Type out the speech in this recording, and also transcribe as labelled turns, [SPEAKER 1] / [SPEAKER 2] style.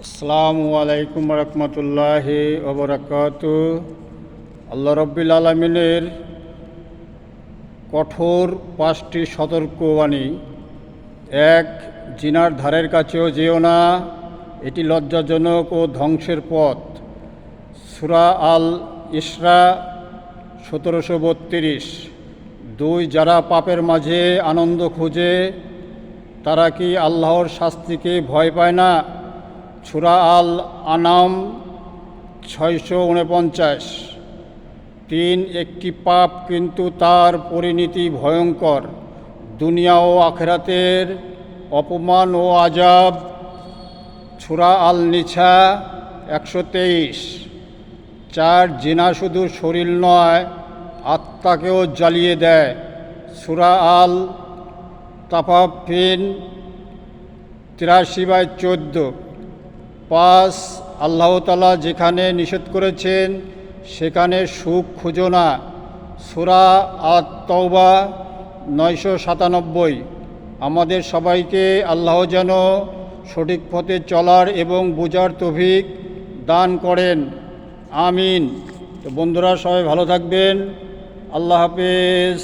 [SPEAKER 1] আসসালামু আলাইকুম রহমতুল্লাহি ওয়া বারাকাতুহু। আল্লাহ রাব্বুল আলামিনের কঠোর 5টি সতর্কবাণী। এক, জিনার ধারের কাছেও যেও না, এটি লজ্জাজনক ও ধ্বংসের পথ। সূরা আল ইসরা 1732। 2, যারা পাপের মাঝে আনন্দ খোঁজে তারা কি আল্লাহর শাস্তিকে ভয় পায় না? সূরা আল আনাম 649। 3, একটি পাপ কিন্তু তার পরিণতি ভয়ঙ্কর, দুনিয়া ও আখিরাতের অপমান ও আযাব। সূরা আল নিসা 123। 4, জিনা শুধু শরীর নয়, আত্মাকেও জ্বালিয়ে দেয়। সূরা আল তাফাফিন 83/14। 5, আল্লাহ তাআলা যেখানে নিষেধ করেছেন সেখানে সুখ খুঁজো না। সূরা আত-তাওবা 997। আমাদের সবাইকে আল্লাহ যেন সঠিক পথে চলার এবং বোঝার তৌফিক দান করেন, আমিন। তো বন্ধুরা, সবাই ভালো থাকবেন। আল্লাহ হাফেজ।